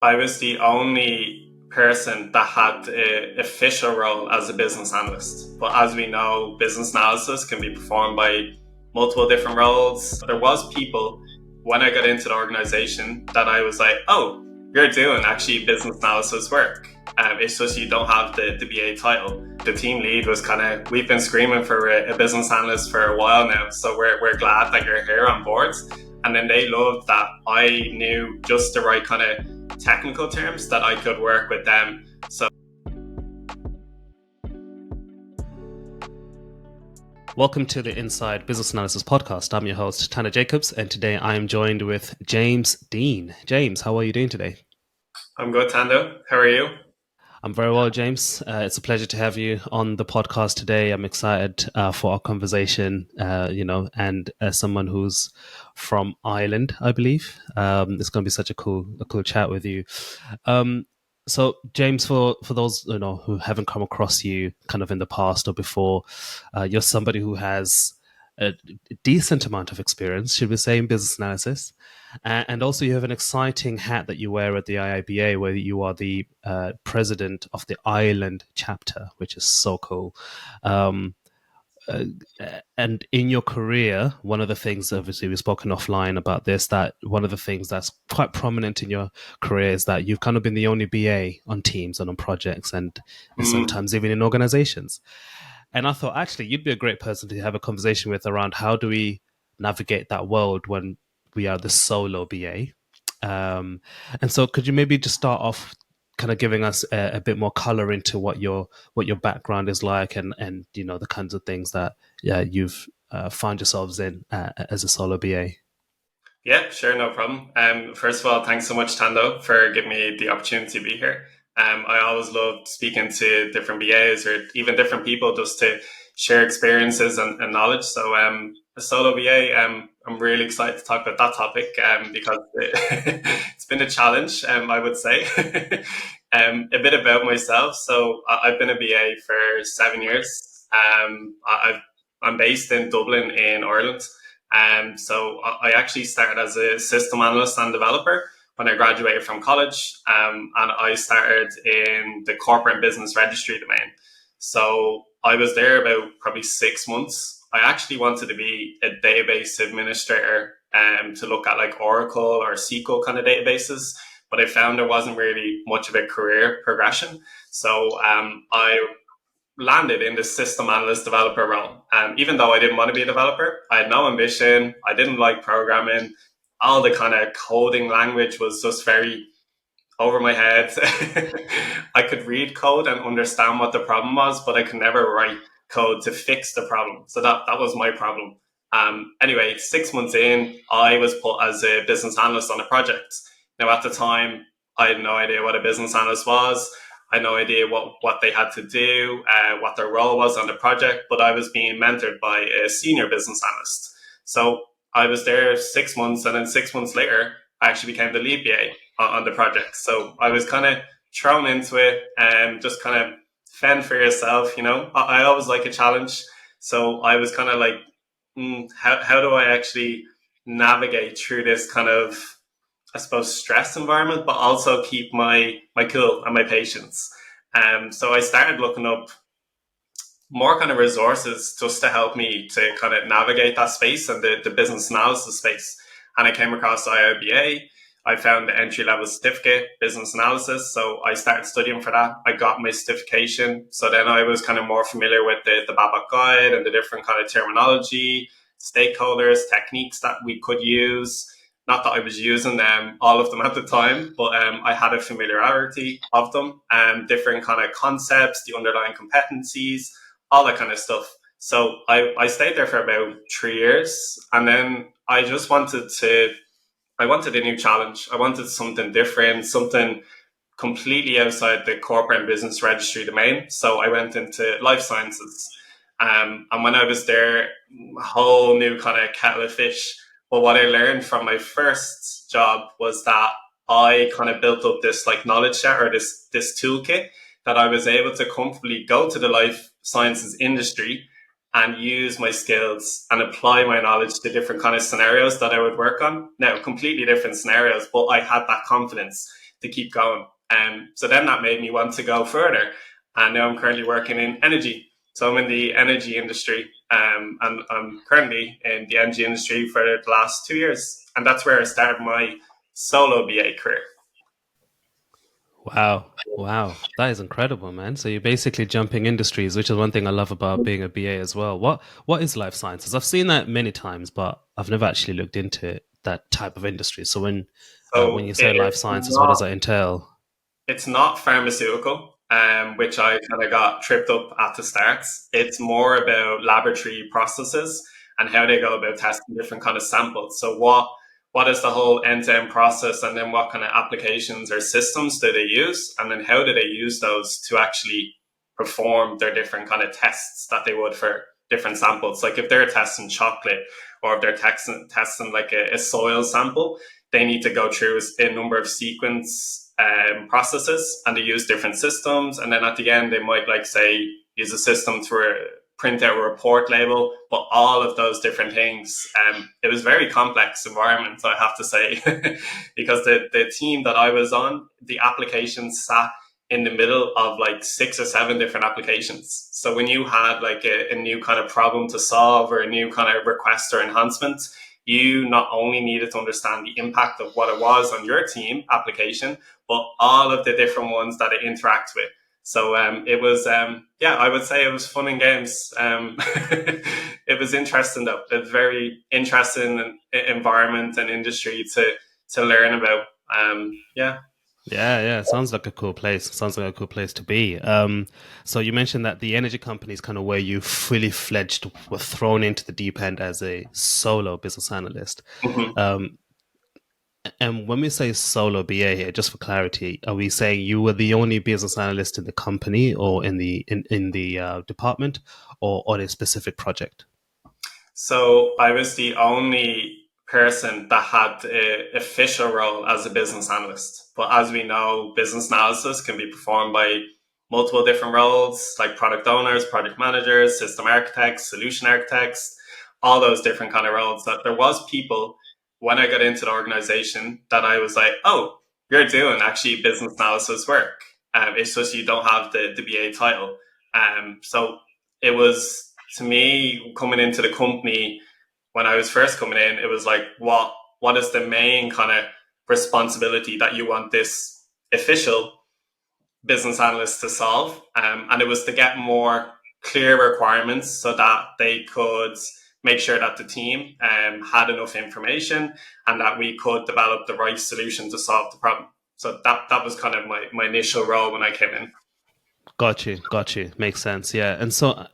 I was the only person that had an official role as a business analyst. But as we know, business analysis can be performed by multiple different roles. There was people when I got into the organization that I was like, oh, you're doing actually business analysis work. It's just you don't have the BA title. The team lead was kind of, we've been screaming for a business analyst for a while now. So we're glad that you're here on board. And then they loved that I knew just the right kind of technical terms that I could work with them. So welcome to the Inside Business Analysis podcast. I'm your host, Tanner Jacobs, and today I am joined with James Dean. James, how are you doing today? I'm good, Tando. How are you? I'm very well, James. It's a pleasure to have you on the podcast today. I'm excited for our conversation, and as someone who's from Ireland, I believe, it's going to be such a cool chat with you. So, James, for those who haven't come across you kind of in the past or before, you're somebody who has a decent amount of experience, should we say, in business analysis. And also, you have an exciting hat that you wear at the IIBA, where you are the president of the Ireland chapter, which is so cool. And in your career, one of the things, obviously, we've spoken offline about this, that one of the things that's quite prominent in your career is that you've kind of been the only BA on teams and on projects and sometimes even in organizations. And I thought, actually, you'd be a great person to have a conversation with around how do we navigate that world when we are the solo BA. And so could you maybe just start off kind of giving us a bit more color into what your background is like and the kinds of things that you've found yourselves in as a solo BA? Yeah, sure, no problem. First of all, thanks so much, Tando, for giving me the opportunity to be here. I always loved speaking to different BAs or even different people just to share experiences and knowledge. So a solo BA, I'm really excited to talk about that topic because it's been a challenge, I would say. A bit about myself. So I've been a BA for 7 years. I'm based in Dublin in Ireland. So I actually started as a system analyst and developer when I graduated from college, and I started in the corporate and business registry domain. So I was there about probably 6 months. I actually wanted to be a database administrator to look at like Oracle or SQL kind of databases, but I found there wasn't really much of a career progression. So I landed in the system analyst developer role. Even though I didn't want to be a developer, I had no ambition. I didn't like programming. All the kind of coding language was just very over my head. I could read code and understand what the problem was, but I could never write code to fix the problem. So that was my problem. Anyway, 6 months in, I was put as a business analyst on a project. Now, at the time, I had no idea what a business analyst was. I had no idea what they had to do, what their role was on the project, but I was being mentored by a senior business analyst. So I was there 6 months, and then 6 months later, I actually became the lead BA on the project. So I was kind of thrown into it and just kind of fend for yourself. I always like a challenge. So I was kind of like, how do I actually navigate through this kind of, I suppose, stress environment, but also keep my cool and my patience. So I started looking up more kind of resources just to help me to kind of navigate that space and the business analysis space. And I came across IIBA. I found the entry level certificate, business analysis. So I started studying for that. I got my certification. So then I was kind of more familiar with the BABAC guide and the different kind of terminology, stakeholders, techniques that we could use. Not that I was using them, all of them at the time, but I had a familiarity of them, different kind of concepts, the underlying competencies, all that kind of stuff. So I stayed there for about 3 years, and then I just I wanted a new challenge. I wanted something different, something completely outside the corporate and business registry domain. So I went into life sciences. And when I was there, a whole new kind of kettle of fish. But what I learned from my first job was that I kind of built up this like knowledge set or this toolkit that I was able to comfortably go to the life sciences industry and use my skills and apply my knowledge to different kind of scenarios that I would work on. Now, completely different scenarios, but I had that confidence to keep going. So then that made me want to go further. And now I'm currently working in energy. So I'm in the energy industry, and I'm currently in the energy industry for the last 2 years. And that's where I started my solo BA career. Wow. Wow. That is incredible, man. So you're basically jumping industries, which is one thing I love about being a BA as well. What is life sciences? I've seen that many times, but I've never actually looked into that type of industry. So when So you say life sciences, what does that entail? it's not pharmaceutical, which I kind of got tripped up at the start. It's more about laboratory processes and how they go about testing different kind of samples. So what is the whole end-to-end process, and then what kind of applications or systems do they use, and then how do they use those to actually perform their different kind of tests that they would for different samples. Like if they're testing chocolate, or if they're testing like a soil sample, they need to go through a number of sequence processes, and they use different systems. And then at the end, they might like say use a system to print out a report label. But all of those different things, it was very complex environment, I have to say, because the team that I was on, the applications sat in the middle of like 6 or 7 different applications. So when you had like a new kind of problem to solve, or a new kind of request or enhancement, you not only needed to understand the impact of what it was on your team application, but all of the different ones that it interacts with. So it was, yeah, I would say it was fun and games. It was interesting though. It's very interesting environment and industry to learn about. Yeah. Yeah, yeah, sounds like a cool place. Sounds like a cool place to be. So you mentioned that the energy company is kind of where you fully fledged were thrown into the deep end as a solo business analyst. Mhm. Um, and when we say solo BA here, just for clarity, are we saying you were the only business analyst in the company, or in the department, or on a specific project? So I was the only person that had an official role as a business analyst. But as we know, business analysis can be performed by multiple different roles, like product owners, project managers, system architects, solution architects, all those different kind of roles. That there was people when I got into the organization that I was like, oh, you're doing actually business analysis work. It's just you don't have the BA title. So it was, to me, coming into the company when I was first coming in, it was like, what is the main kind of responsibility that you want this official business analyst to solve? And it was to get more clear requirements so that they could make sure that the team had enough information, and that we could develop the right solution to solve the problem. So that was kind of my initial role when I came in. Got you. Makes sense. Yeah, and so,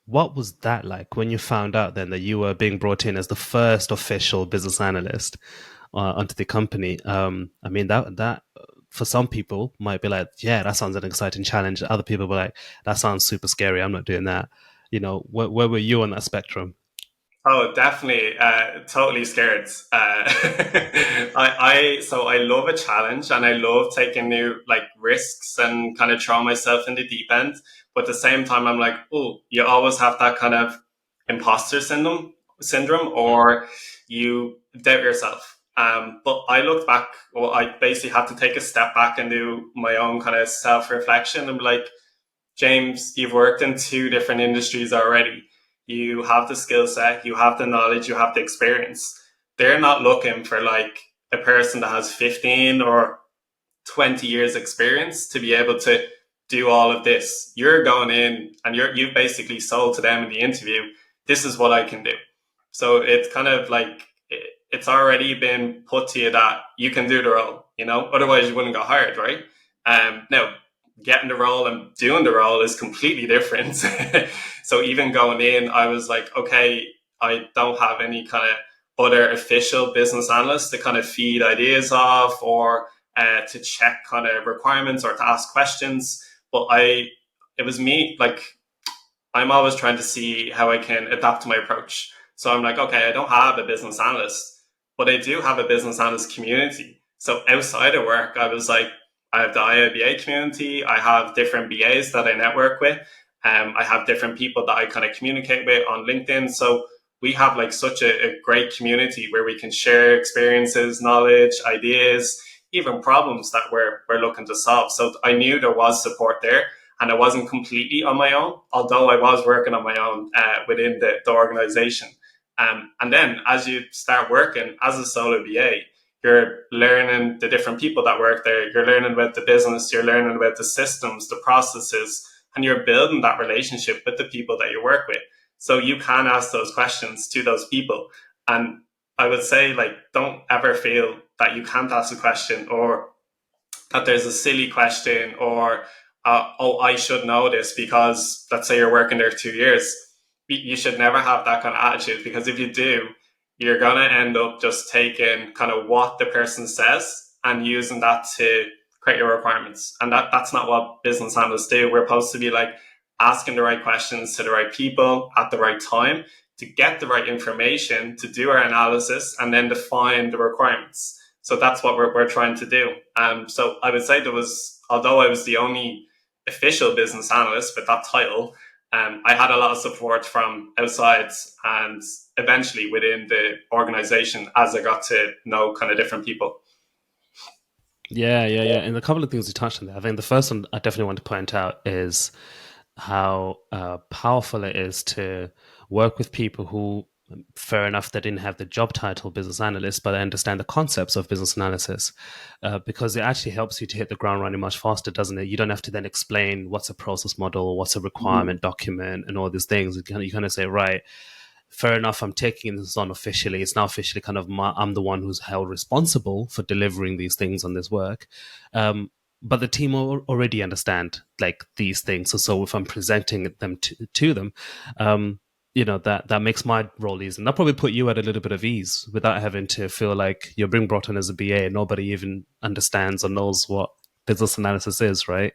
what was that like when you found out then that you were being brought in as the first official business analyst onto the company? I mean that for some people might be like, yeah, that sounds an exciting challenge. Other people were like, that sounds super scary. I'm not doing that. You know, where were you on that spectrum? Oh, definitely. Totally scared. I love a challenge, and I love taking new like risks and kind of throw myself in the deep end. But at the same time, I'm like, oh, you always have that kind of imposter syndrome, or you doubt yourself. But I looked back. Well, I basically had to take a step back and do my own kind of self reflection. I'm like, James, you've worked in 2 different industries already. You have the skill set, you have the knowledge, you have the experience. They're not looking for like a person that has 15 or 20 years experience to be able to do all of this. You're going in and you've basically sold to them in the interview, this is what I can do. So it's kind of like it's already been put to you that you can do the role, otherwise you wouldn't get hired, right? Now, getting the role and doing the role is completely different. So even going in, I was like, okay, I don't have any kind of other official business analysts to kind of feed ideas off, or to check kind of requirements or to ask questions. But it was me, like, I'm always trying to see how I can adapt to my approach. So I'm like, okay, I don't have a business analyst, but I do have a business analyst community. So outside of work, I was like, I have the IIBA community. I have different BAs that I network with. I have different people that I kind of communicate with on LinkedIn. So we have like such a great community where we can share experiences, knowledge, ideas, even problems that we're looking to solve. So I knew there was support there, and I wasn't completely on my own, although I was working on my own within the organization. And then as you start working as a solo BA, you're learning the different people that work there. You're learning about the business. You're learning about the systems, the processes, and you're building that relationship with the people that you work with. So you can ask those questions to those people. And I would say, like, don't ever feel that you can't ask a question, or that there's a silly question, or oh, I should know this because let's say you're working there 2 years. You should never have that kind of attitude, because if you do, you're going to end up just taking kind of what the person says and using that to create your requirements. And that's not what business analysts do. We're supposed to be like asking the right questions to the right people at the right time to get the right information, to do our analysis, and then define the requirements. So that's what we're trying to do. So I would say although I was the only official business analyst with that title, I had a lot of support from outside and eventually within the organization as I got to know kind of different people. Yeah. And a couple of things you touched on there. I think the first one I definitely want to point out is how powerful it is to work with people who, fair enough, they didn't have the job title business analyst, but they understand the concepts of business analysis, because it actually helps you to hit the ground running much faster, doesn't it? You don't have to then explain what's a process model, what's a requirement document, and all these things. You kind of say, right, fair enough, I'm taking this on officially. It's now officially kind of I'm the one who's held responsible for delivering these things on this work. But the team already understand like these things. So if I'm presenting them to them, that makes my role easy. And that probably put you at a little bit of ease without having to feel like you're being brought in as a BA and nobody even understands or knows what business analysis is, right?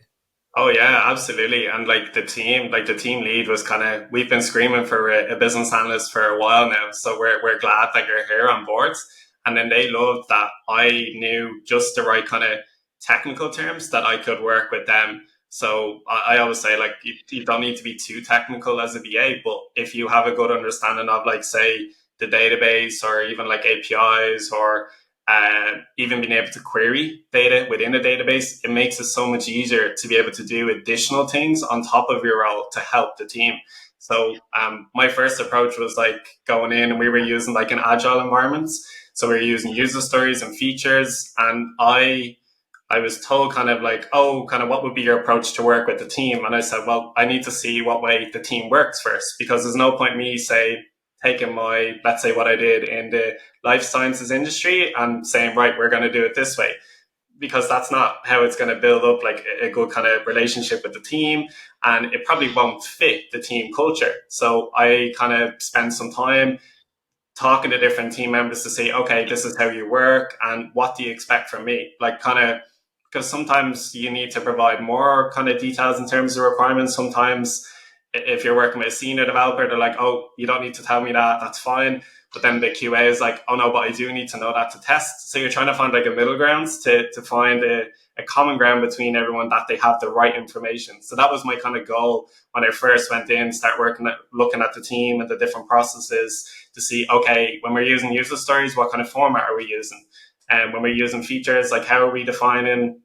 Oh yeah, absolutely. And like the team lead was kind of, we've been screaming for a business analyst for a while now. So we're glad that you're here on board. And then they loved that I knew just the right kind of technical terms that I could work with them. So I always say, like, you don't need to be too technical as a BA, but if you have a good understanding of, like, say, the database, or even like APIs, or even being able to query data within a database, it makes it so much easier to be able to do additional things on top of your role to help the team. So my first approach was like going in, and we were using like an agile environments. So we were using user stories and features, and I was told kind of like, oh, kind of what would be your approach to work with the team? And I said, well, I need to see what way the team works first, because there's no point me taking let's say what I did in the life sciences industry and saying, right, we're going to do it this way, because that's not how it's going to build up like a good kind of relationship with the team. And it probably won't fit the team culture. So I kind of spend some time talking to different team members to say, okay, this is how you work and what do you expect from me? Like, kind of, because sometimes you need to provide more kind of details in terms of requirements. Sometimes if you're working with a senior developer, they're like, oh, you don't need to tell me that, that's fine. But then the QA is like, oh no, but I do need to know that to test. So you're trying to find like a middle ground to find a common ground between everyone, that they have the right information. So that was my kind of goal when I first went in, start looking at the team and the different processes to see, okay, when we're using user stories, what kind of format are we using? And when we're using features, like, how are we defining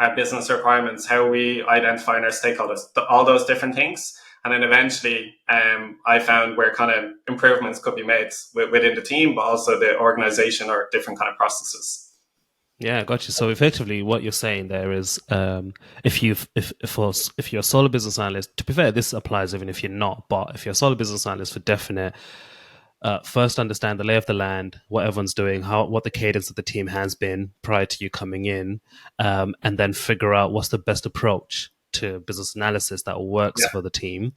our business requirements? How are we identifying our stakeholders? All those different things. And then eventually, I found where kind of improvements could be made within the team, but also the organization or different kind of processes. Yeah, got you. So effectively, what you're saying there is, if you're a solo business analyst, to be fair, this applies even if you're not. But if you're a solo business analyst, for definite, first understand the lay of the land, what everyone's doing, what the cadence of the team has been prior to you coming in, and then figure out what's the best approach to business analysis that works for the team,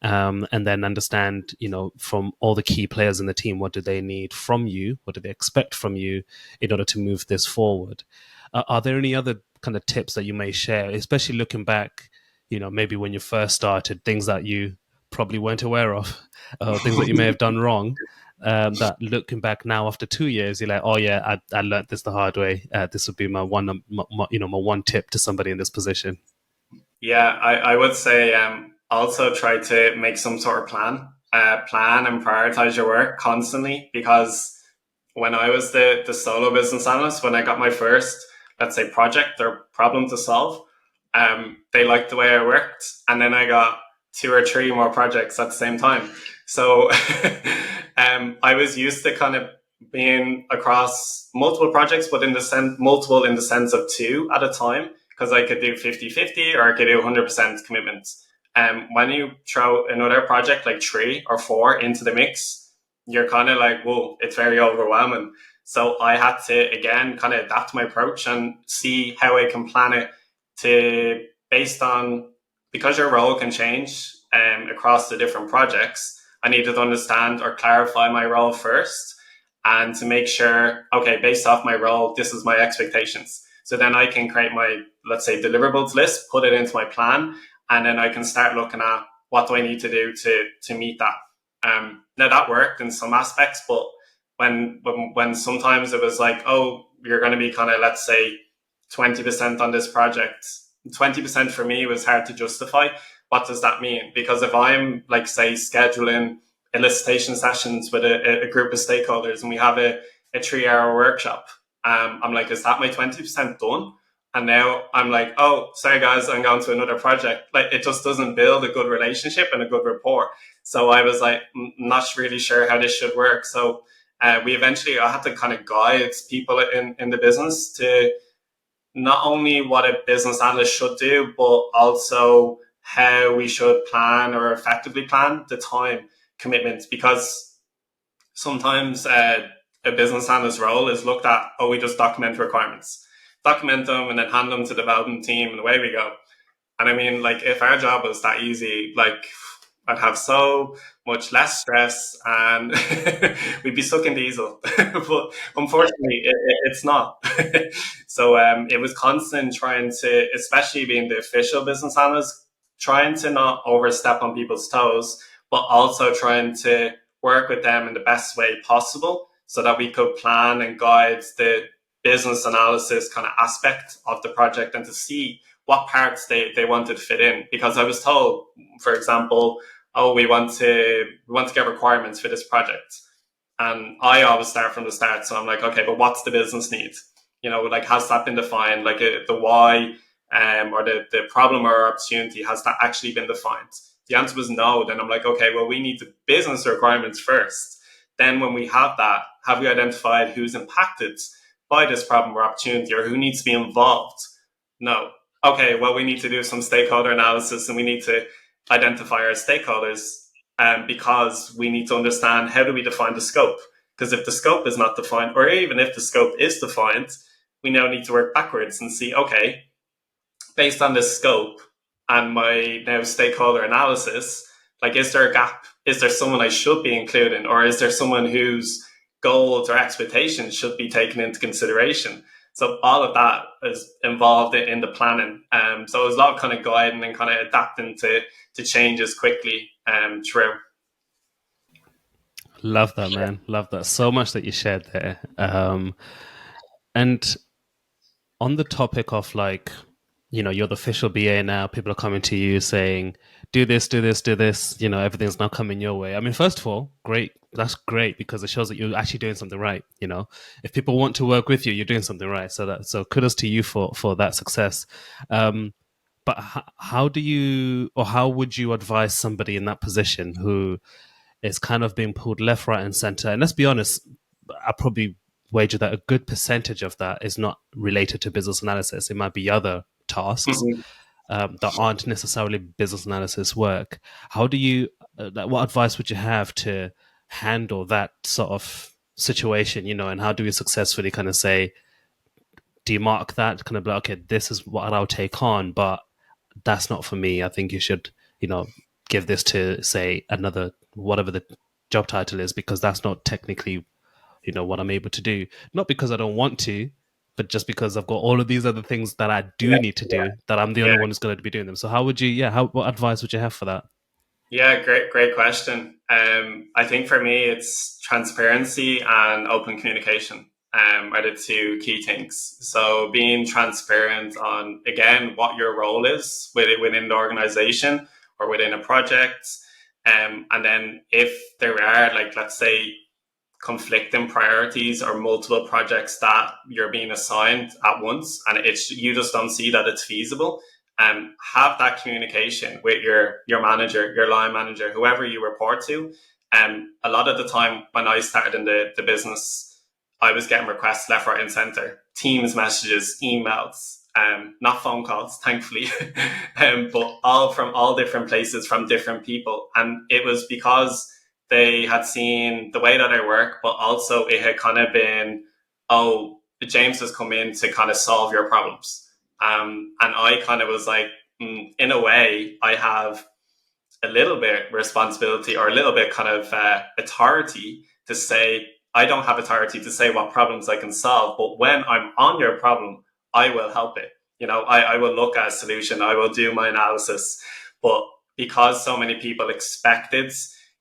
and then understand, from all the key players in the team, what do they need from you, what do they expect from you in order to move this forward. Are there any other kind of tips that you may share, especially looking back, maybe when you first started, things that you probably weren't aware of, things that you may have done wrong, that looking back now after 2 years, you're like, oh yeah, I learned this the hard way. This would be my one tip to somebody in this position. Yeah, I would say also try to make some sort of plan. plan and prioritize your work constantly, because when I was the solo business analyst, when I got my first, let's say, project or problem to solve, they liked the way I worked. And then I got two or three more projects at the same time. So I was used to kind of being across multiple projects, but multiple in the sense of two at a time, because I could do 50-50 or I could do 100% commitments. When you throw another project like three or four into the mix, you're kind of like, whoa, it's very overwhelming. So I had to, again, kind of adapt my approach and see how I can plan it to, based on, because your role can change across the different projects, I needed to understand or clarify my role first, and to make sure, okay, based off my role, this is my expectations. So then I can create my, let's say, deliverables list, put it into my plan, and then I can start looking at what do I need to do to meet that. Now that worked in some aspects, but when sometimes it was like, oh, you're going to be kind of, let's say, 20% on this project. 20% for me was hard to justify. What does that mean? Because if I'm, like, say, scheduling elicitation sessions with a group of stakeholders and we have a 3-hour workshop, I'm like, is that my 20% done? And now I'm like, oh, sorry guys, I'm going to another project. Like, it just doesn't build a good relationship and a good rapport. So I was like, not really sure how this should work. So I had to kind of guide people in the business to not only what a business analyst should do, but also how we should plan or effectively plan the time commitments. Because sometimes a business analyst role is looked at, oh, we just document them and then hand them to the development team and away we go. And I mean, like, if our job was that easy, like, I'd have so much less stress and we'd be stuck in diesel. But unfortunately, it's not. So it was constant trying to, especially being the official business analyst, trying to not overstep on people's toes, but also trying to work with them in the best way possible so that we could plan and guide the business analysis kind of aspect of the project, and to see what parts they wanted to fit in. Because I was told, for example, oh, we want to get requirements for this project. And I always start from the start. So I'm like, okay, but what's the business need? You know, like, has that been defined? Like, the why, or the problem or opportunity, has that actually been defined? The answer was no. Then I'm like, okay, well, we need the business requirements first. Then when we have that, have we identified who's impacted by this problem or opportunity, or who needs to be involved? No. Okay, well, we need to do some stakeholder analysis and we need to identify our stakeholders, because we need to understand, how do we define the scope? Because if the scope is not defined, or even if the scope is defined, we now need to work backwards and see, okay, based on this scope and my now stakeholder analysis, like, is there a gap? Is there someone I should be including? Or is there someone whose goals or expectations should be taken into consideration? So all of that is involved in the planning. So it was a lot of kind of guiding and kind of adapting to changes quickly through. Love that, man. Love that so much that you shared there. And on the topic of, like, you're the official BA now, people are coming to you saying, do this, do this, do this, everything's now coming your way. I mean, first of all, great. That's great, because it shows that you're actually doing something right. If people want to work with you, you're doing something right. So kudos to you for that success. But how do you, or how would you advise somebody in that position who is kind of being pulled left, right, and center? And let's be honest, I probably wager that a good percentage of that is not related to business analysis. It might be other tasks that aren't necessarily business analysis work. How do you, what advice would you have to handle that sort of situation, and how do we successfully kind of say, demark that, kind of like, okay, this is what I'll take on, but that's not for me. I think you should, give this to, say, another, whatever the job title is, because that's not technically, what I'm able to do. Not because I don't want to, but just because I've got all of these other things that I do need to do, that I'm the only one who's going to be doing them. So how would you, what advice would you have for that? Yeah, great question. I think for me, it's transparency and open communication are the two key things. So being transparent on, again, what your role is within the organization or within a project, And then if there are, like, let's say, conflicting priorities or multiple projects that you're being assigned at once, and it's you just don't see that it's feasible, have that communication with your manager, your line manager, whoever you report to. A lot of the time when I started in the business, I was getting requests left, right, and center, Teams messages, emails, not phone calls, thankfully, but all from all different places, from different people. And it was because they had seen the way that I work, but also it had kind of been, oh, James has come in to kind of solve your problems. And I kind of was like, in a way, I have a little bit responsibility or a little bit kind of authority to say, I don't have authority to say what problems I can solve, but when I'm on your problem, I will help it. I will look at a solution, I will do my analysis. But because so many people expected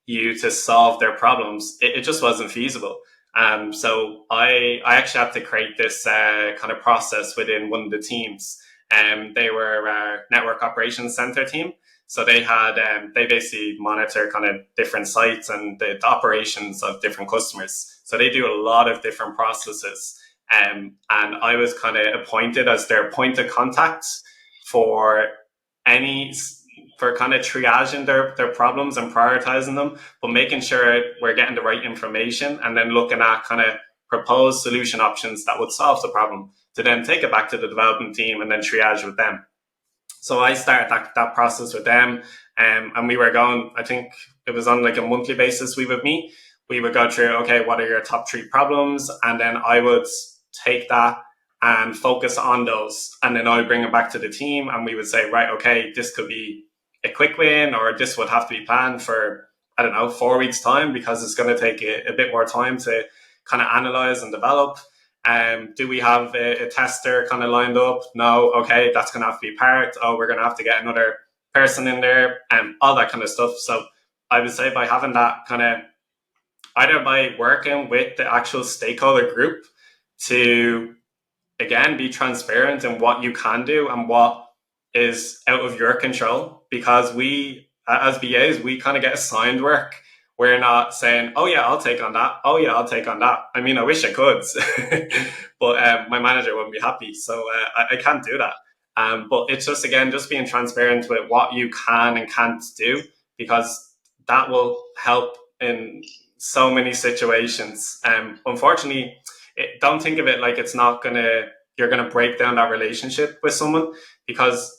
you to solve their problems, it just wasn't feasible. So I actually had to create this kind of process within one of the teams. They were a network operations center team. So they basically monitor kind of different sites and the operations of different customers. So they do a lot of different processes. And I was kind of appointed as their point of contact for any for kind of triaging their problems and prioritizing them, but making sure we're getting the right information and then looking at kind of proposed solution options that would solve the problem to then take it back to the development team and then triage with them. So I started that process with them, and we were going, I think it was on like a monthly basis we would meet. We would go through, okay, what are your top 3 problems? And then I would take that and focus on those. And then I would bring it back to the team and we would say, right, okay, this could be a quick win, or this would have to be planned for, I don't know, 4 weeks time, because it's going to take a bit more time to kind of analyze and develop. Do we have a tester kind of lined up? No. Okay, that's going to have to be parked. Oh, we're going to have to get another person in there, and all that kind of stuff. So I would say by having that kind of, either by working with the actual stakeholder group to, again, be transparent in what you can do and what is out of your control, because we, as BAs, we kind of get assigned work. We're not saying, oh yeah, I'll take on that. Oh yeah, I'll take on that. I mean, I wish I could, but my manager wouldn't be happy. So I can't do that. But it's just, again, just being transparent with what you can and can't do, because that will help in so many situations. Unfortunately, don't think of it like you're gonna break down that relationship with someone, because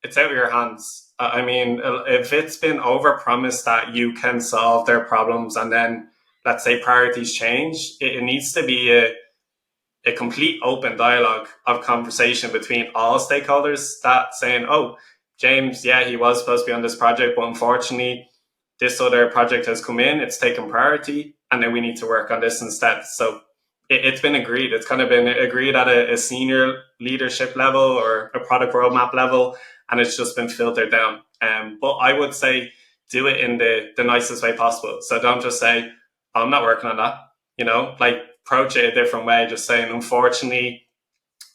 it's out of your hands. I mean, if it's been overpromised that you can solve their problems, and then let's say priorities change, it needs to be a complete open dialogue of conversation between all stakeholders, that saying, oh, James, yeah, he was supposed to be on this project, but unfortunately this other project has come in, it's taken priority, and then we need to work on this instead. So it's been agreed. It's kind of been agreed at a senior leadership level or a product roadmap level, and it's just been filtered down. But I would say do it in the nicest way possible. So don't just say, oh, I'm not working on that. Like, approach it a different way, just saying, unfortunately,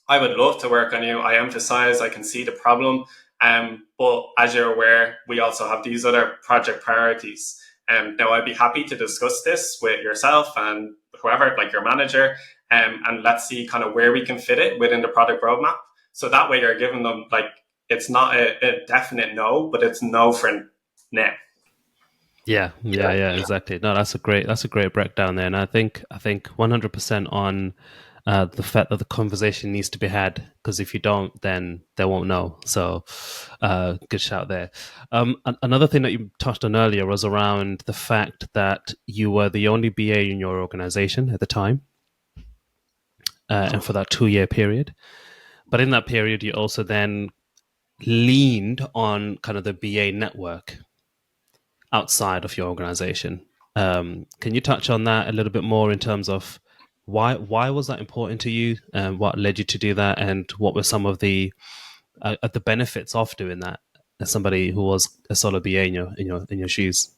I would love to work on you. I emphasize, I can see the problem. But as you're aware, we also have these other project priorities. Now, I'd be happy to discuss this with yourself and whoever, like your manager, and let's see kind of where we can fit it within the product roadmap. So that way you're giving them, like, it's not a definite no, but it's no for now. Yeah, exactly. No, that's a great breakdown there, and I think 100% on the fact that the conversation needs to be had, because if you don't, then they won't know. So, good shout there. Another thing that you touched on earlier was around the fact that you were the only BA in your organization at the time, and for that 2-year period. But in that period, you also then leaned on kind of the BA network outside of your organization. Can you touch on that a little bit more in terms of why was that important to you, and what led you to do that, and what were some of the benefits of doing that as somebody who was a solo BA in your shoes?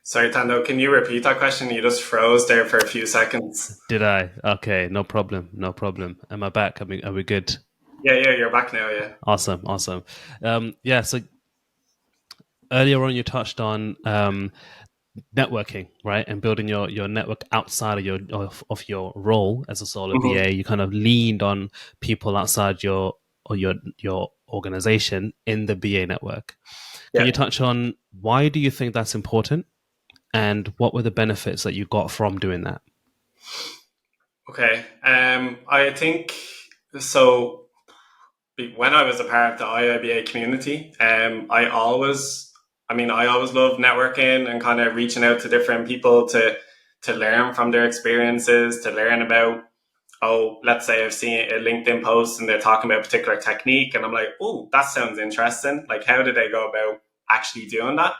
Sorry, Tando, can you repeat that question? You just froze there for a few seconds. Did I? Okay, no problem, no problem. Am I back? Are we good? Yeah, you're back now, yeah. Awesome. Yeah, so earlier on you touched on networking, right, and building your network outside of your role as a solo Hmm. BA. You kind of leaned on people outside your organization in the BA network. Can Yeah. you touch on why do you think that's important, and what were the benefits that you got from doing that? Okay. I think so. When I was a part of the IIBA community, I always loved networking and kind of reaching out to different people to learn from their experiences, to learn about, oh, let's say I've seen a LinkedIn post and they're talking about a particular technique, and I'm like, oh, that sounds interesting. Like, how did they go about actually doing that?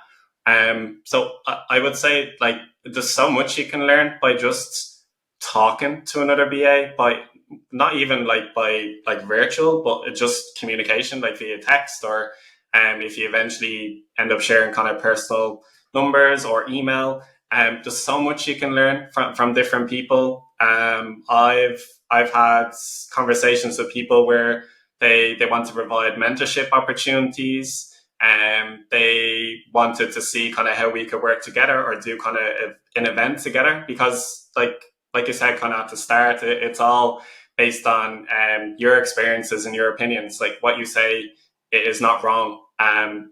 So I would say, like, there's so much you can learn by just talking to another BA, by not even like by like virtual, but just communication, like via text, or if you eventually end up sharing kind of personal numbers or email. There's so much you can learn from different people. I've had conversations with people where they want to provide mentorship opportunities, and they wanted to see kind of how we could work together or do kind of an event together, because like you said kind of at the start, it's all based on your experiences and your opinions. Like, what you say is not wrong.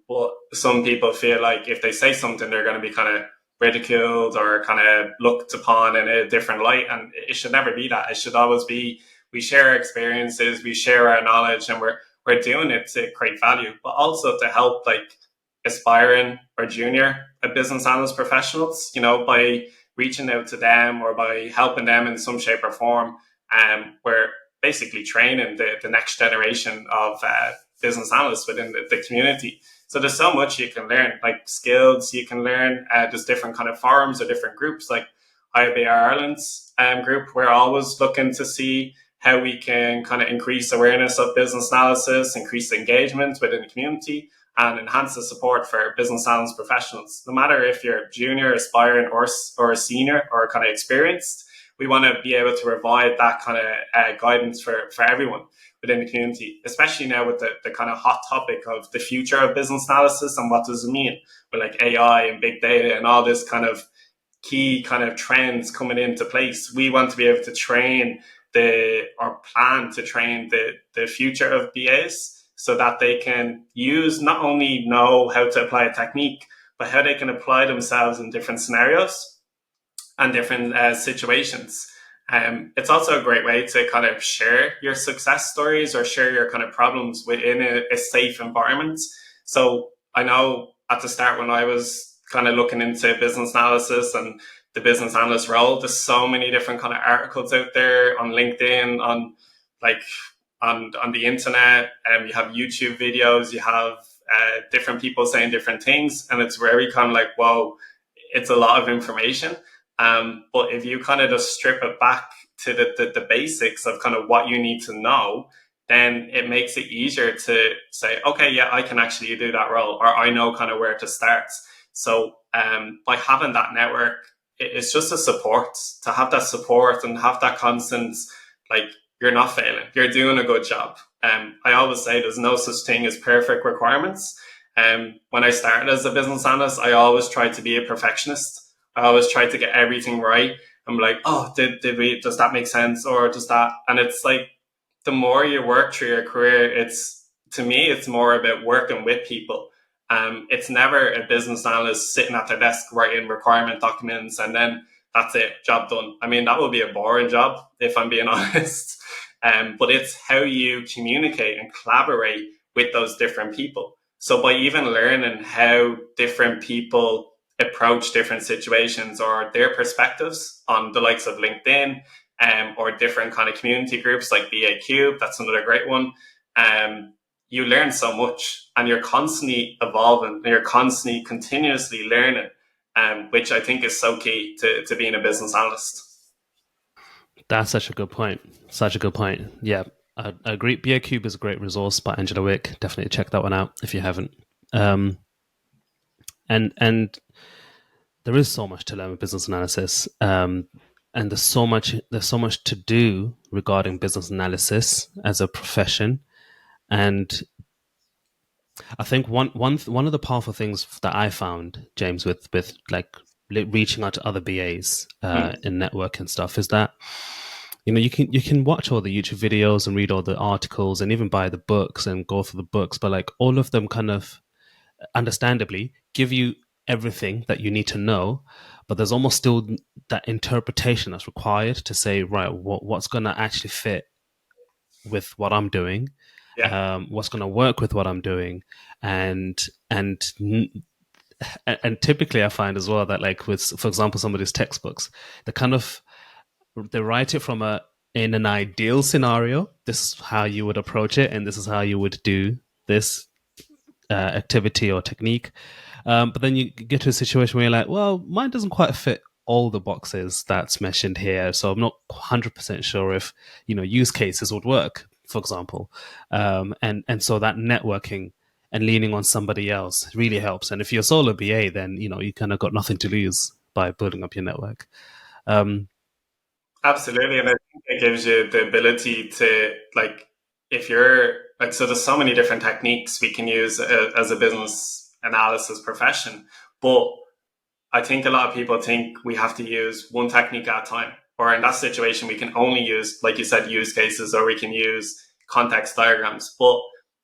But some people feel like if they say something, they're going to be kind of ridiculed or kind of looked upon in a different light. And it should never be that. It should always be, we share our experiences, we share our knowledge, and we're doing it to create value, but also to help like aspiring or junior business analyst professionals, by reaching out to them or by helping them in some shape or form. We're basically training the next generation of business analysts within the community. So there's so much you can learn, like skills you can learn. There's different kind of forums or different groups, like IBR Ireland's group. We're always looking to see how we can kind of increase awareness of business analysis, increase engagement within the community, and enhance the support for business analyst professionals. No matter if you're junior, aspiring, or a senior, or kind of experienced, we want to be able to provide that kind of guidance for everyone within the community, especially now with the kind of hot topic of the future of business analysis and what does it mean with like AI and big data and all this kind of key kind of trends coming into place. We want to be able to train or plan to train the future of BAs so that they can use, not only know how to apply a technique, but how they can apply themselves in different scenarios and different situations. It's also a great way to kind of share your success stories or share your kind of problems within a safe environment. So I know at the start, when I was kind of looking into business analysis and the business analyst role, there's so many different kind of articles out there on LinkedIn, on like on the internet, and you have YouTube videos, you have different people saying different things, and it's very kind of like, whoa, it's a lot of information. But if you kind of just strip it back to the basics of kind of what you need to know, then it makes it easier to say, okay, yeah, I can actually do that role, or I know kind of where to start. So by having that network, it's just a support, to have that support and have that constant, like, you're not failing, you're doing a good job. I always say there's no such thing as perfect requirements. When I started as a business analyst, I always tried to be a perfectionist. I always tried to get everything right. I'm like, oh, does that make sense? Or does that? And it's like, the more you work through your career, to me, it's more about working with people. It's never a business analyst sitting at their desk writing requirement documents and then that's it, job done. I mean, that would be a boring job if I'm being honest. But it's how you communicate and collaborate with those different people. So by even learning how different people approach different situations or their perspectives on the likes of LinkedIn, or different kind of community groups like BA Cube, that's another great one. You learn so much, and you're constantly evolving, and you're constantly continuously learning, which I think is so key to being a business analyst. That's such a good point. Such a good point. Yeah, I agree. BA Cube is a great resource by Angela Wick. Definitely check that one out if you haven't. Um, and there is so much to learn with business analysis, and there's so much to do regarding business analysis as a profession. And I think one of the powerful things that I found, James, with like reaching out to other BAs Mm. in network and stuff, is that you can watch all the YouTube videos and read all the articles and even buy the books and go through the books, but like all of them kind of understandably give you everything that you need to know, but there's almost still that interpretation that's required to say, right, what's going to actually fit with what I'm doing, Yeah. what's going to work with what I'm doing, and and and typically I find as well that, like, with, for example, some of these textbooks, they write it from a in an ideal scenario. This is how you would approach it, and this is how you would do this activity or technique. But then you get to a situation where you're like, well, mine doesn't quite fit all the boxes that's mentioned here, so I'm not 100% sure if use cases would work, for example. And so that networking and leaning on somebody else really helps. And if you're a solo BA, then you kind of got nothing to lose by building up your network. Um, Absolutely, and I think it gives you the ability to, like, if you're like, so there's so many different techniques we can use as a business analysis profession, but I think a lot of people think we have to use one technique at a time, or in that situation we can only use, like you said, use cases, or we can use context diagrams. But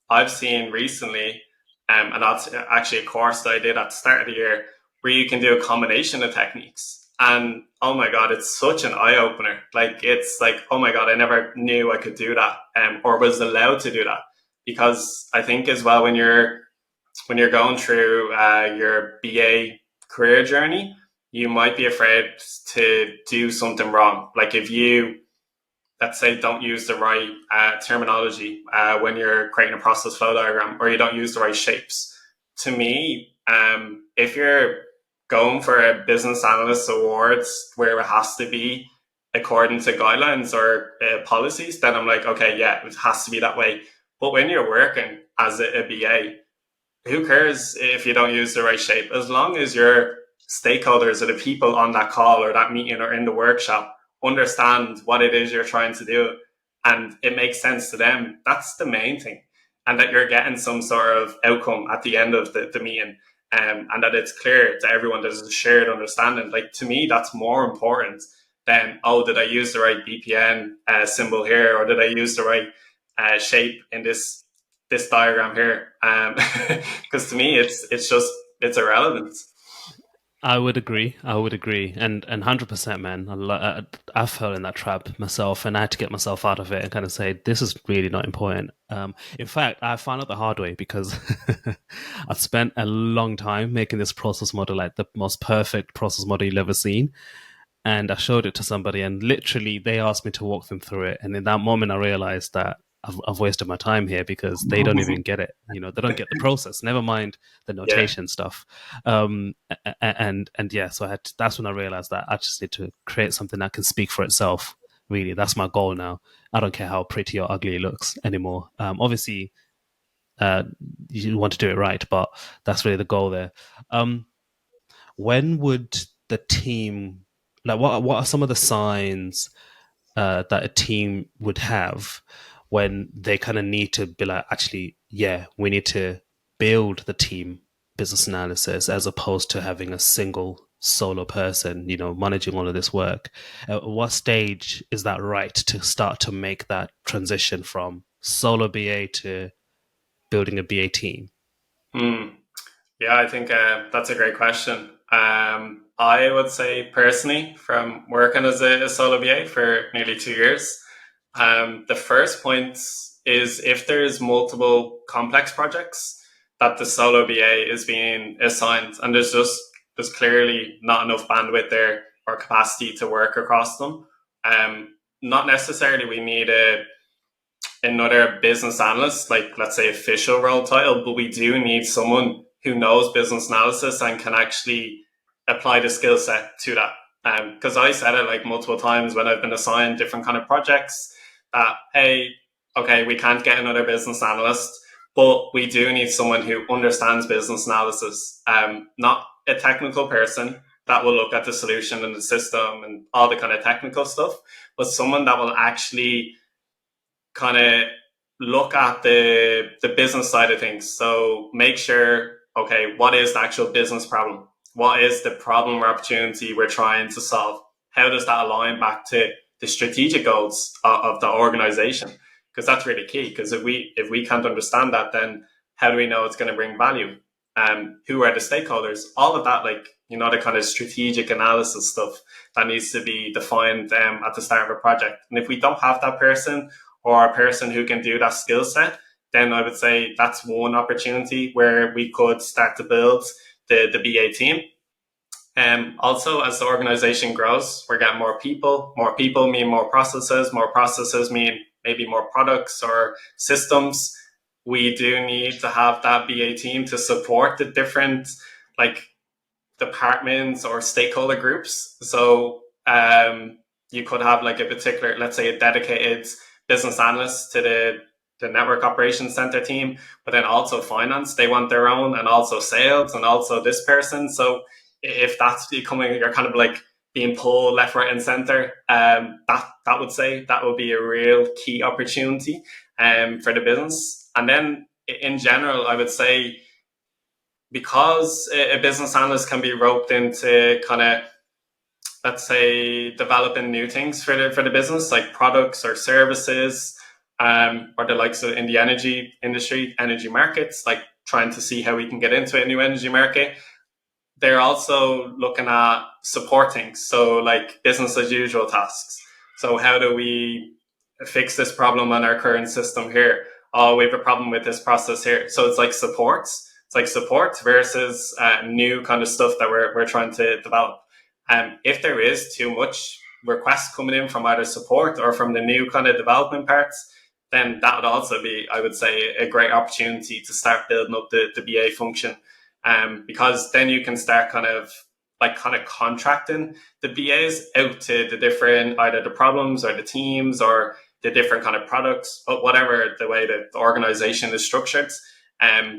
I've seen recently, and that's actually a course that I did at the start of the year, where you can do a combination of techniques. And oh my God, it's such an eye opener. Like, it's like, oh my God, I never knew I could do that, or was allowed to do that. Because I think as well, when you're going through your BA career journey, you might be afraid to do something wrong. Like, if you, let's say, don't use the right terminology when you're creating a process flow diagram, or you don't use the right shapes. To me, if you're going for a business analyst awards where it has to be according to guidelines or policies, then I'm like, okay, yeah, it has to be that way. But when you're working as a BA, who cares if you don't use the right shape? As long as your stakeholders or the people on that call or that meeting or in the workshop understand what it is you're trying to do and it makes sense to them, that's the main thing. And that you're getting some sort of outcome at the end of the meeting, and that it's clear to everyone there's a shared understanding. Like, to me, that's more important than, oh, did I use the right BPN symbol here, or did I use the right shape in this diagram here, because to me it's irrelevant. I would agree. I would agree, and 100%, man. I fell in that trap myself, and I had to get myself out of it and kind of say this is really not important. In fact, I found out the hard way because I spent a long time making this process model, like the most perfect process model you've ever seen, and I showed it to somebody, and literally they asked me to walk them through it. And in that moment, I realized that I've wasted my time here because they don't even get it. They don't get the process. Never mind the Yeah. notation stuff. And yeah, so that's when I realized that I just need to create something that can speak for itself. Really, that's my goal now. I don't care how pretty or ugly it looks anymore. Obviously, uh, you want to do it right, but that's really the goal there. Um, when would the team, like, what are some of the signs that a team would have when they kind of need to be like, actually, yeah, we need to build the team business analysis as opposed to having a single solo person, managing all of this work? At what stage is that right to start to make that transition from solo BA to building a BA team? Hmm. Yeah, I think that's a great question. I would say personally, from working as a solo BA for nearly 2 years, the first point is if there's multiple complex projects that the solo BA is being assigned, and there's clearly not enough bandwidth there or capacity to work across them. Not necessarily we need another business analyst, like, let's say, official role title, but we do need someone who knows business analysis and can actually apply the skill set to that. Because I said it like multiple times when I've been assigned different kind of projects that, hey, okay, we can't get another business analyst, but we do need someone who understands business analysis. Not a technical person that will look at the solution and the system and all the kind of technical stuff, but someone that will actually kind of look at the business side of things. So make sure, okay, what is the actual business problem? What is the problem or opportunity we're trying to solve? How does that align back to the strategic goals of the organization? Because that's really key. Because if we can't understand that, then how do we know it's going to bring value? Who are the stakeholders? All of that, like, the kind of strategic analysis stuff that needs to be defined at the start of a project. And if we don't have that person, or a person who can do that skill set, then I would say that's one opportunity where we could start to build the BA team. Also, as the organization grows, we're getting more people. More people mean more processes. More processes mean maybe more products or systems. We do need to have that BA team to support the different, like, departments or stakeholder groups. So you could have like a particular, let's say, a dedicated business analyst to the network operations center team, but then also finance, they want their own, and also sales, and also this person. So if that's becoming, you're kind of like being pulled left, right, and center, that would say that would be a real key opportunity for the business. And then in general, I would say, because a business analyst can be roped into kind of, let's say, developing new things for the business, like products or services, or the likes of in the energy industry, energy markets, like trying to see how we can get into a new energy market. They're also looking at support things, so like business as usual tasks. So how do we fix this problem on our current system here? Oh, we have a problem with this process here. So it's like supports. It's like support versus new kind of stuff that we're trying to develop. If there is too much requests coming in from either support or from the new kind of development parts, then that would also be, I would say, a great opportunity to start building up the BA function. Because then you can start kind of contracting the BAs out to the different, either the problems or the teams or the different kind of products, but whatever the way that the organization is structured,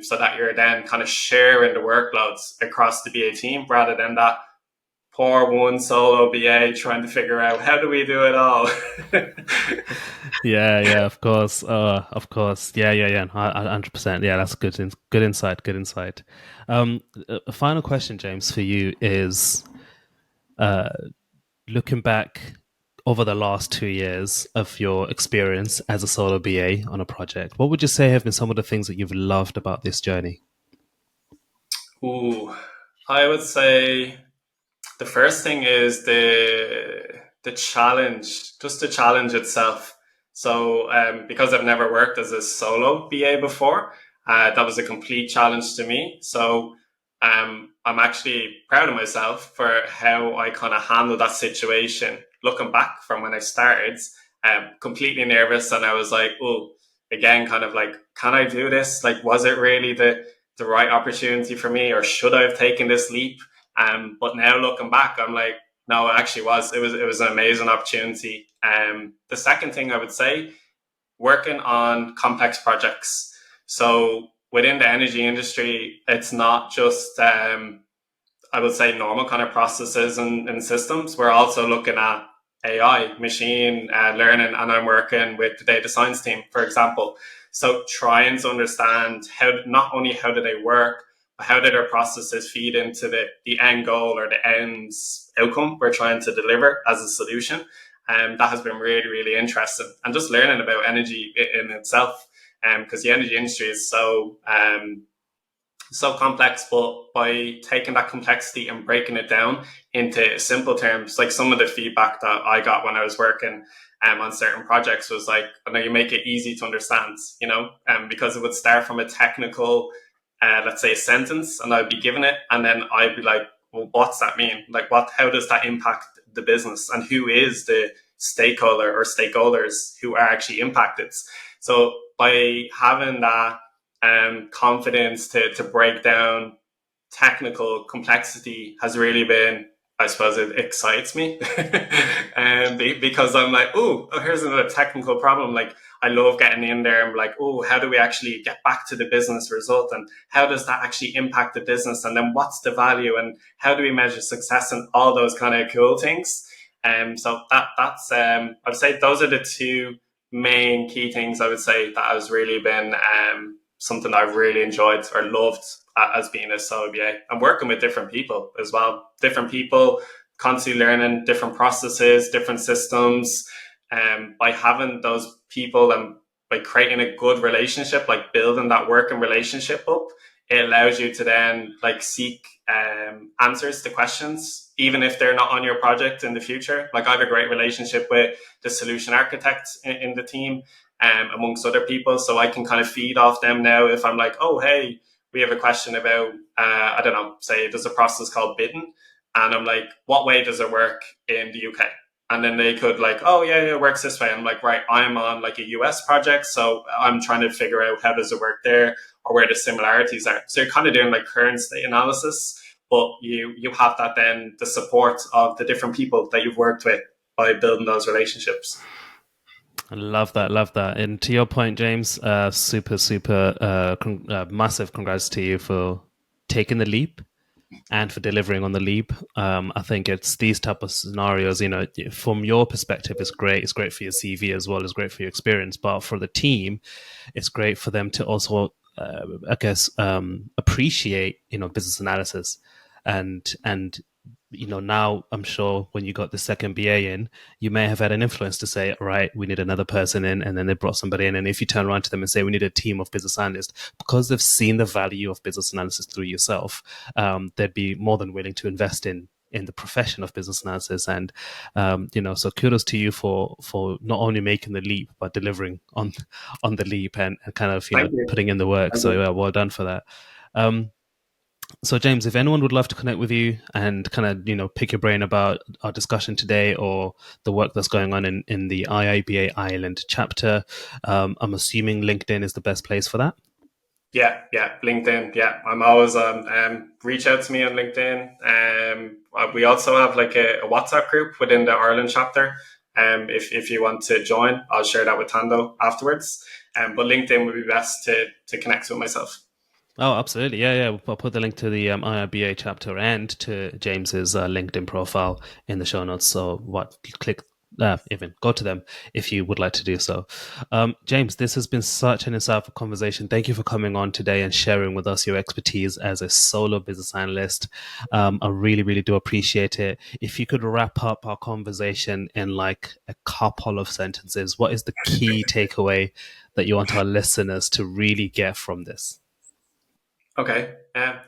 so that you're then kind of sharing the workloads across the BA team, rather than that poor one solo BA trying to figure out how do we do it all. Yeah, of course. Of course. Yeah. 100%. Yeah, that's good insight. Good insight. A final question, James, for you is, looking back over the last 2 years of your experience as a solo BA on a project, what would you say have been some of the things that you've loved about this journey? Ooh, I would say the first thing is the challenge, just the challenge itself. So because I've never worked as a solo BA before, that was a complete challenge to me. So I'm actually proud of myself for how I kind of handled that situation. Looking back from when I started, completely nervous, and I was like, oh, again, kind of like, can I do this? Like, was it really the right opportunity for me, or should I have taken this leap? But now looking back, I'm like, no, it actually was. It was an amazing opportunity. The second thing I would say, working on complex projects. So within the energy industry, it's not just I would say normal kind of processes and systems. We're also looking at AI, machine learning, and I'm working with the data science team, for example. So trying to understand how, not only how do they work, but how do their processes feed into the end goal or the end outcome we're trying to deliver as a solution. And that has been really, really interesting. And just learning about energy in itself, because the energy industry is so complex, but by taking that complexity and breaking it down into simple terms, like some of the feedback that I got when I was working on certain projects was like, I know you make it easy to understand, because it would start from a technical, let's say, a sentence, and I'd be given it, and then I'd be like, well, what's that mean? Like, how does that impact the business, and who is the stakeholder or stakeholders who are actually impacted? So by having that confidence to break down technical complexity has really been, I suppose it excites me. And because I'm like, oh, here's another technical problem. Like, I love getting in there and like, oh, how do we actually get back to the business result, and how does that actually impact the business, and then what's the value, and how do we measure success, and all those kind of cool things. So that's I'd say those are the two main key things I would say that has really been something I've really enjoyed or loved as being a solo BA, and working with different people as well. Different people, constantly learning different processes, different systems. By having those people and by creating a good relationship, like building that working relationship up, it allows you to then like seek answers to questions, even if they're not on your project in the future. Like I have a great relationship with the solution architects in the team, amongst other people, so I can kind of feed off them now if I'm like, oh hey, we have a question about I don't know, say there's a process called bidding, and I'm like, what way does it work in the UK? And then they could like, oh yeah, it works this way. I'm like, right, I'm on like a US project, so I'm trying to figure out how does it work there, or where the similarities are. So you're kind of doing like current state analysis, but you have that then the support of the different people that you've worked with by building those relationships. I love that, love that. And to your point, James, massive congrats to you for taking the leap and for delivering on the leap. I think it's these type of scenarios, from your perspective, it's great. It's great for your CV as well as great for your experience. But for the team, it's great for them to also, appreciate, business analysis, and now I'm sure when you got the second BA in, you may have had an influence to say, right, we need another person in, and then they brought somebody in. And if you turn around to them and say, we need a team of business analysts, because they've seen the value of business analysis through yourself, they'd be more than willing to invest in the profession of business analysis. And so kudos to you for not only making the leap but delivering on the leap, and kind of Thank you. putting in the work. Thank So you. yeah, well done for that. So, James, if anyone would love to connect with you and kind of, pick your brain about our discussion today or the work that's going on in the IIBA Ireland chapter, I'm assuming LinkedIn is the best place for that. Yeah, LinkedIn. Yeah, I'm always on. Reach out to me on LinkedIn. We also have like a WhatsApp group within the Ireland chapter. If you want to join, I'll share that with Tando afterwards. But LinkedIn would be best to connect with myself. Oh, absolutely. Yeah. I'll put the link to the IIBA chapter and to James's LinkedIn profile in the show notes. So click even go to them if you would like to do so. James, this has been such an insightful conversation. Thank you for coming on today and sharing with us your expertise as a solo business analyst. I really, really do appreciate it. If you could wrap up our conversation in like a couple of sentences, what is the key takeaway that you want our listeners to really get from this? Okay.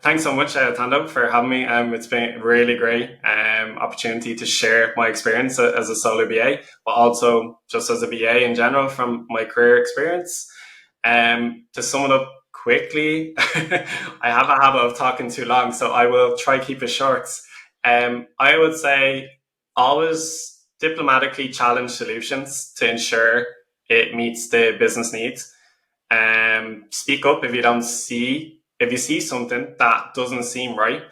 Thanks so much, Tando, for having me. It's been a really great opportunity to share my experience as a solo BA, but also just as a BA in general from my career experience. To sum it up quickly, I have a habit of talking too long, so I will try keep it short. I would say always diplomatically challenge solutions to ensure it meets the business needs. Speak up if you see something that doesn't seem right.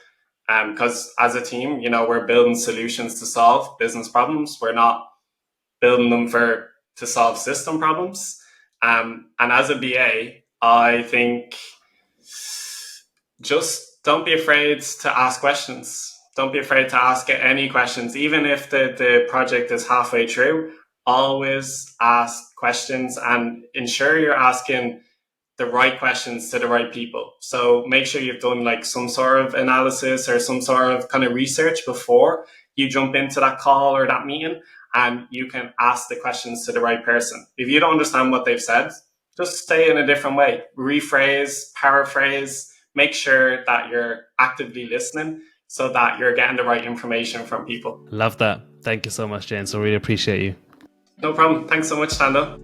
Because as a team, we're building solutions to solve business problems. We're not building them to solve system problems. And as a BA, I think just don't be afraid to ask questions. Don't be afraid to ask any questions, even if the project is halfway through. Always ask questions and ensure you're asking the right questions to the right people. So make sure you've done like some sort of analysis or some sort of kind of research before you jump into that call or that meeting, and you can ask the questions to the right person. If you don't understand what they've said, just say it in a different way, rephrase, paraphrase, make sure that you're actively listening so that you're getting the right information from people. Love that. Thank you so much, James. I really appreciate you. No problem. Thanks so much, Tando.